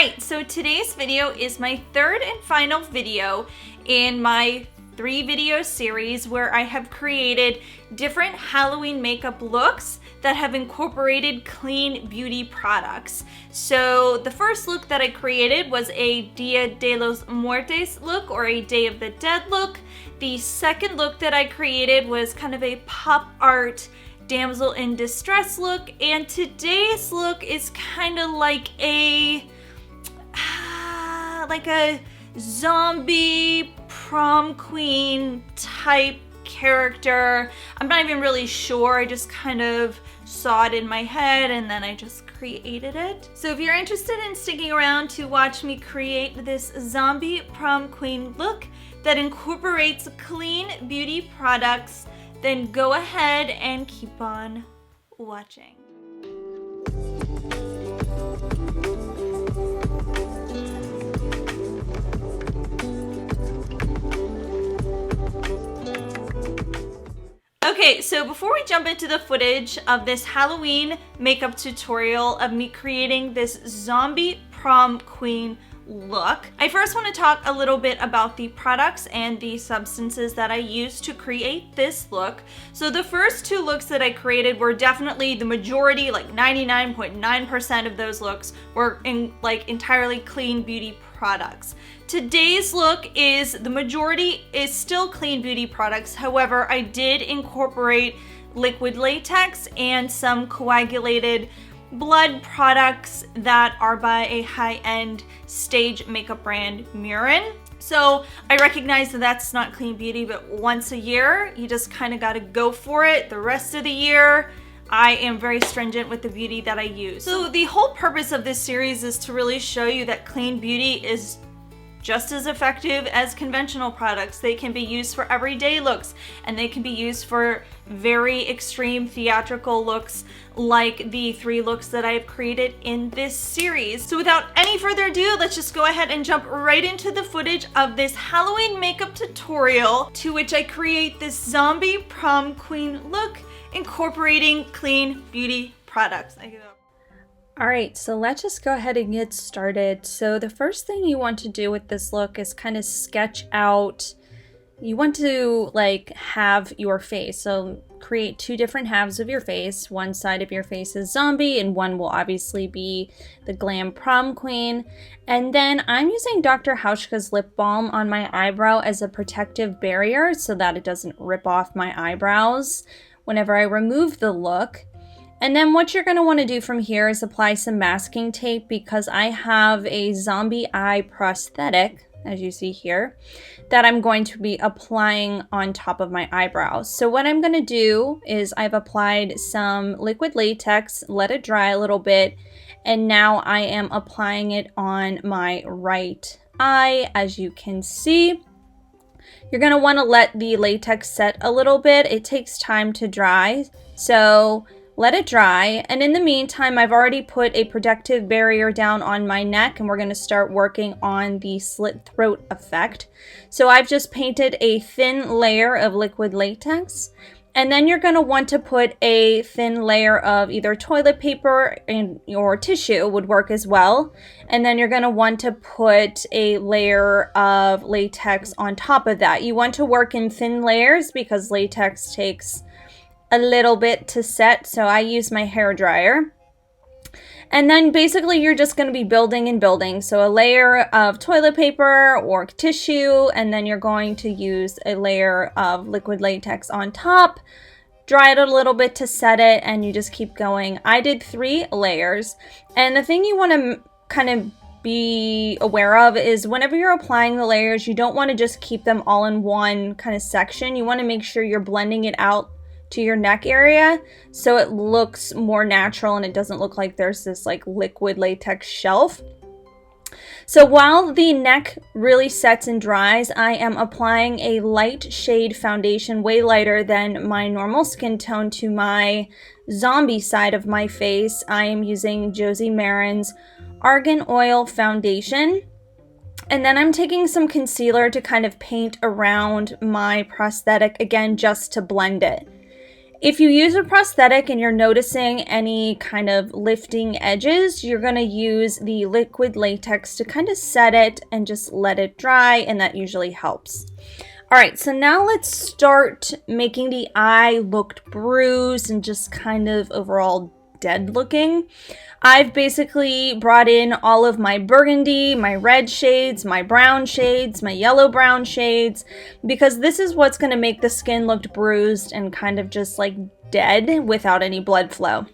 Alright, so today's video is my third and final video in my 3-video series where I have created different Halloween makeup looks that have incorporated clean beauty products. So the first look that I created was a Dia de los Muertos look, or a Day of the Dead look. The second look that I created was kind of a pop art damsel in distress look, and today's look is kind of like a zombie prom queen type character. I'm not even really sure, I just kind of saw it in my head and then I just created it. So if you're interested in sticking around to watch me create this zombie prom queen look that incorporates clean beauty products, then go ahead and keep on watching. Okay, so before we jump into the footage of this Halloween makeup tutorial of me creating this zombie prom queen look, I first want to talk a little bit about the products and the substances that I used to create this look. So the first 2 looks that I created were definitely the majority, like 99.9% of those looks were entirely clean beauty products. Today's look is, the majority is still clean beauty products. However, I did incorporate liquid latex and some coagulated blood products that are by a high-end stage makeup brand, Maran. So I recognize that that's not clean beauty, but once a year, you just kind of got to go for it. The rest of the year, I am very stringent with the beauty that I use. So the whole purpose of this series is to really show you that clean beauty is just as effective as conventional products. They can be used for everyday looks, and they can be used for very extreme theatrical looks like the 3 looks that I have created in this series. So without any further ado, let's just go ahead and jump right into the footage of this Halloween makeup tutorial to which I create this zombie prom queen look incorporating clean beauty products. Alright, so let's just go ahead and get started. So the first thing you want to do with this look is kind of sketch out, you want to have your face. So create 2 different halves of your face. One side of your face is zombie and one will obviously be the glam prom queen. And then I'm using Dr. Hauschka's lip balm on my eyebrow as a protective barrier so that it doesn't rip off my eyebrows whenever I remove the look. And then what you're going to want to do from here is apply some masking tape, because I have a zombie eye prosthetic, as you see here, that I'm going to be applying on top of my eyebrows. So what I'm going to do is I've applied some liquid latex, let it dry a little bit, and now I am applying it on my right eye, as you can see. You're going to want to let the latex set a little bit. It takes time to dry, so let it dry. And in the meantime, I've already put a protective barrier down on my neck, and we're going to start working on the slit throat effect. So I've just painted a thin layer of liquid latex, and then you're going to want to put a thin layer of either toilet paper or tissue would work as well. And then you're going to want to put a layer of latex on top of that. You want to work in thin layers because latex takes a little bit to set, so I use my hair dryer. And then basically you're just going to be building and building. So a layer of toilet paper or tissue, and then you're going to use a layer of liquid latex on top, dry it a little bit to set it, and you just keep going. I did 3 layers, and the thing you want to kind of be aware of is whenever you're applying the layers, you don't want to just keep them all in one kind of section. You want to make sure you're blending it out to your neck area so it looks more natural and it doesn't look like there's this liquid latex shelf. So while the neck really sets and dries, I am applying a light shade foundation, way lighter than my normal skin tone, to my zombie side of my face. I am using Josie Maran's Argan Oil Foundation. And then I'm taking some concealer to kind of paint around my prosthetic again, just to blend it. If you use a prosthetic and you're noticing any kind of lifting edges, you're going to use the liquid latex to kind of set it and just let it dry, and that usually helps. All right, so now let's start making the eye look bruised and just kind of overall dead looking. I've basically brought in all of my burgundy, my red shades, my brown shades, my yellow brown shades, because this is what's going to make the skin look bruised and kind of just like dead without any blood flow.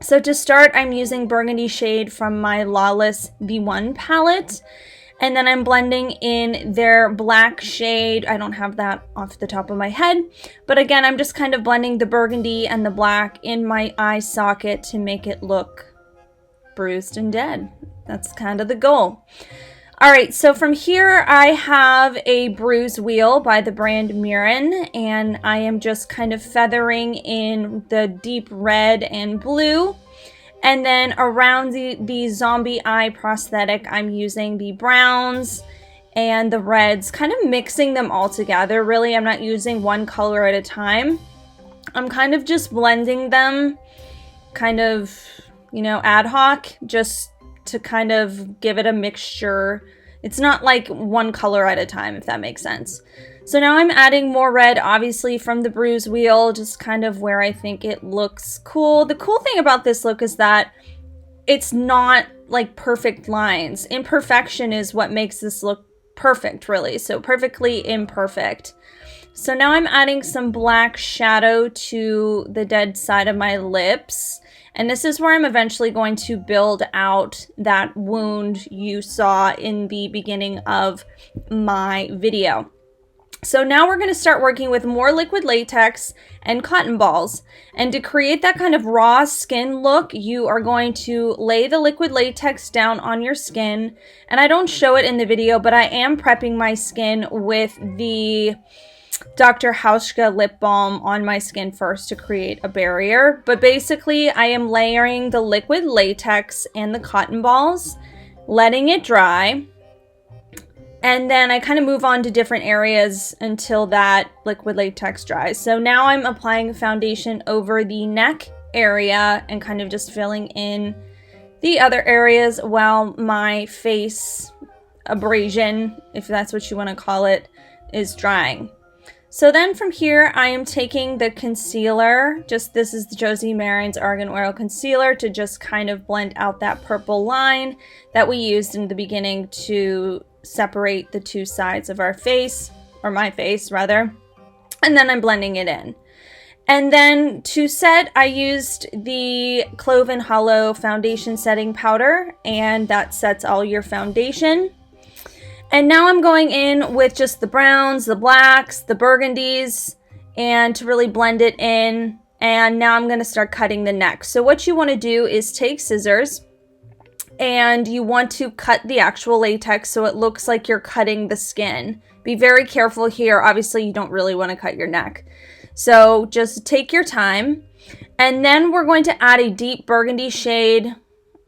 So to start, I'm using burgundy shade from my Lawless The One Palette. And then I'm blending in their black shade. I don't have that off the top of my head. But again, I'm just kind of blending the burgundy and the black in my eye socket to make it look bruised and dead. That's kind of the goal. All right, so from here I have a bruise wheel by the brand Maran, and I am just kind of feathering in the deep red and blue. And then around the zombie eye prosthetic, I'm using the browns and the reds, kind of mixing them all together. Really, I'm not using one color at a time. I'm kind of just blending them kind of, you know, ad hoc, just to kind of give it a mixture. It's not like one color at a time, if that makes sense. So now I'm adding more red, obviously from the bruise wheel, just kind of where I think it looks cool. The cool thing about this look is that it's not like perfect lines. Imperfection is what makes this look perfect, really. So perfectly imperfect. So now I'm adding some black shadow to the dead side of my lips. And this is where I'm eventually going to build out that wound you saw in the beginning of my video. So now we're going to start working with more liquid latex and cotton balls. And to create that kind of raw skin look, you are going to lay the liquid latex down on your skin. And I don't show it in the video, but I am prepping my skin with the Dr. Hauschka lip balm on my skin first to create a barrier. But basically, I am layering the liquid latex and the cotton balls, letting it dry. And then I kind of move on to different areas until that liquid latex dries. So now I'm applying foundation over the neck area and kind of just filling in the other areas while my face abrasion, if that's what you want to call it, is drying. So then from here, I am taking the concealer, this is the Josie Maran's Argan Oil Concealer, to just kind of blend out that purple line that we used in the beginning to separate the two sides of our face, or my face rather. And then I'm blending it in. And then to set, I used the Cloven Hollow foundation setting powder, and that sets all your foundation. And now I'm going in with just the browns, the blacks, the burgundies, and to really blend it in. And now I'm going to start cutting the neck. So what you want to do is take scissors, and you want to cut the actual latex so it looks like you're cutting the skin. Be very careful here. Obviously, you don't really want to cut your neck. So just take your time. And then we're going to add a deep burgundy shade.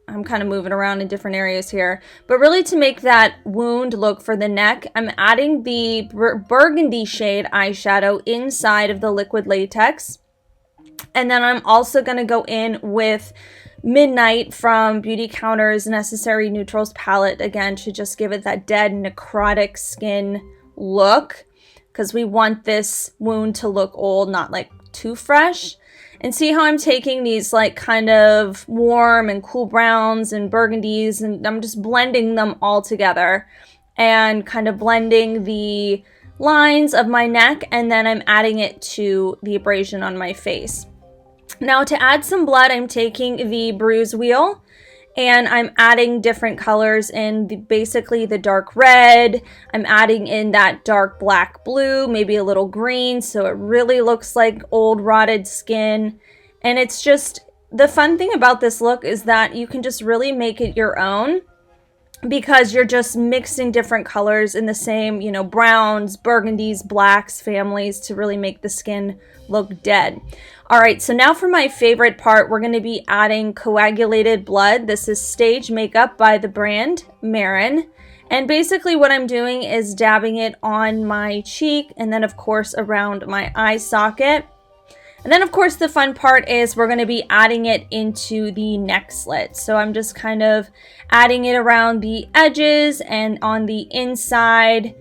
I'm kind of moving around in different areas here. But really, to make that wound look for the neck, I'm adding the burgundy shade eyeshadow inside of the liquid latex. And then I'm also going to go in with Midnight from Beautycounter's Necessary Neutrals palette, again, to just give it that dead necrotic skin look, because we want this wound to look old, not like too fresh. And see how I'm taking these like kind of warm and cool browns and burgundies, and I'm just blending them all together and kind of blending the lines of my neck, and then I'm adding it to the abrasion on my face. Now to add some blood, I'm taking the bruise wheel and I'm adding different colors in basically the dark red. I'm adding in that dark black blue, maybe a little green, so it really looks like old rotted skin. And it's just, the fun thing about this look is that you can just really make it your own, because you're just mixing different colors in the same, you know, browns, burgundies, blacks, families, to really make the skin look dead. All right, so now for my favorite part, we're going to be adding coagulated blood. This is Stage Makeup by the brand Maran. And basically what I'm doing is dabbing it on my cheek and then of course around my eye socket. And then of course the fun part is we're going to be adding it into the neck slit. So I'm just kind of adding it around the edges and on the inside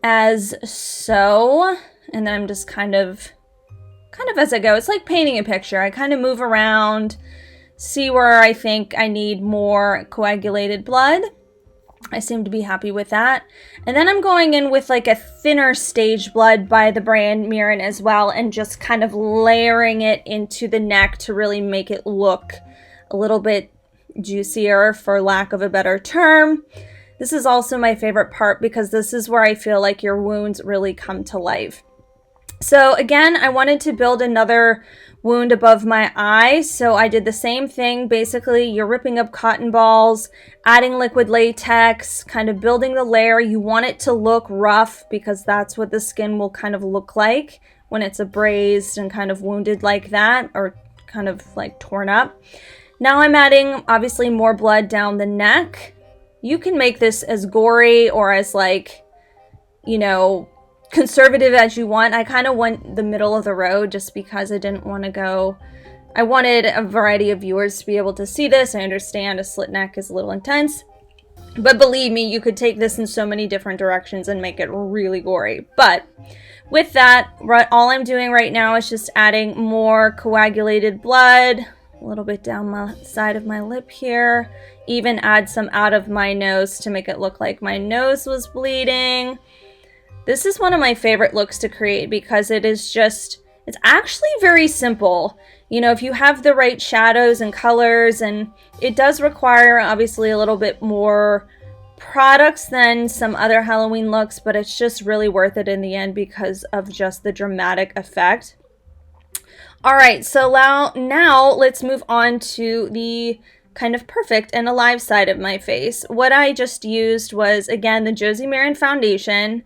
as so. And then I'm just kind of as I go. It's like painting a picture. I kind of move around, see where I think I need more coagulated blood. I seem to be happy with that. And then I'm going in with like a thinner stage blood by the brand Maran as well, and just kind of layering it into the neck to really make it look a little bit juicier, for lack of a better term. This is also my favorite part because this is where I feel like your wounds really come to life. So again, I wanted to build another wound above my eye, so I did the same thing. Basically, you're ripping up cotton balls, adding liquid latex, kind of building the layer. You want it to look rough because that's what the skin will kind of look like when it's abrased and kind of wounded like that, or kind of like torn up. Now I'm adding obviously more blood down the neck. You can make this as gory or as like, you know, conservative as you want. I kind of went the middle of the road just because I didn't want to go. I wanted a variety of viewers to be able to see this. I understand a slit neck is a little intense, but believe me, you could take this in so many different directions and make it really gory. But with that, all I'm doing right now is just adding more coagulated blood, a little bit down my side of my lip here, even add some out of my nose to make it look like my nose was bleeding. This is one of my favorite looks to create because it is just, it's actually very simple. You know, if you have the right shadows and colors, and it does require obviously a little bit more products than some other Halloween looks, but it's just really worth it in the end because of just the dramatic effect. All right, so now let's move on to the kind of perfect and alive side of my face. What I just used was, again, the Josie Maran foundation.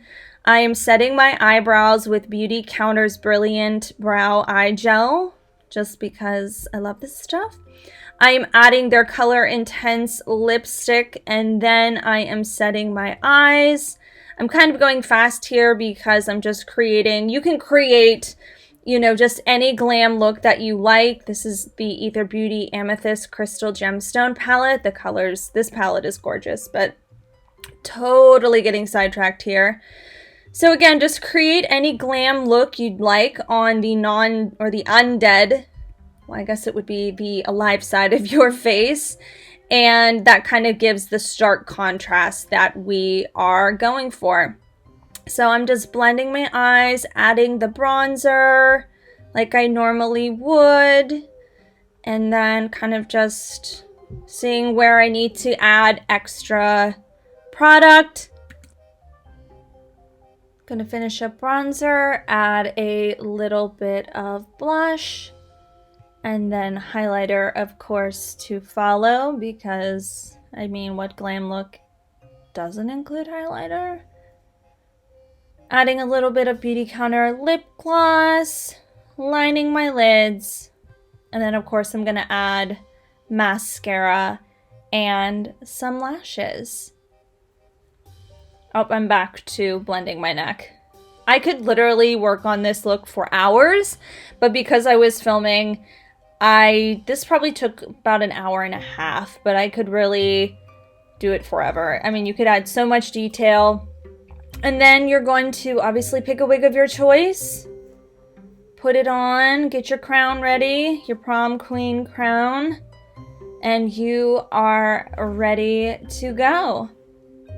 I am setting my eyebrows with Beautycounter's Brilliant Brow Eye Gel, just because I love this stuff. I am adding their Color Intense lipstick, and then I am setting my eyes. I'm kind of going fast here because I'm just creating, you can create, you know, just any glam look that you like. This is the Aether Beauty Amethyst Crystal Gemstone palette. The colors, this palette is gorgeous, but totally getting sidetracked here. So again, just create any glam look you'd like on the the undead, well, I guess it would be the alive side of your face. And that kind of gives the stark contrast that we are going for. So I'm just blending my eyes, adding the bronzer like I normally would, and then kind of just seeing where I need to add extra product. Gonna finish up bronzer, add a little bit of blush, and then highlighter, of course, to follow, because, I mean, what glam look doesn't include highlighter? Adding a little bit of Beautycounter lip gloss, lining my lids, and then, of course, I'm gonna add mascara and some lashes. Oh, I'm back to blending my neck. I could literally work on this look for hours, but because I was filming, this probably took about an hour and a half, but I could really do it forever. I mean, you could add so much detail. And then you're going to obviously pick a wig of your choice, put it on, get your crown ready, your prom queen crown, and you are ready to go.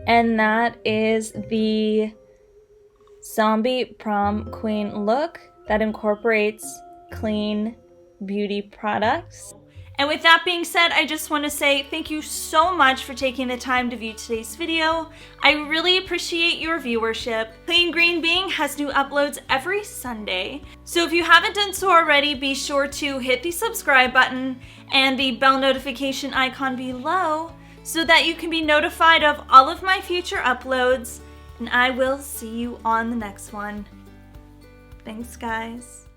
And that is the zombie prom queen look that incorporates clean beauty products. And with that being said, I just want to say thank you so much for taking the time to view today's video. I really appreciate your viewership. Clean Green Being has new uploads every Sunday. So if you haven't done so already, be sure to hit the subscribe button and the bell notification icon below so that you can be notified of all of my future uploads. And I will see you on the next one. Thanks, guys.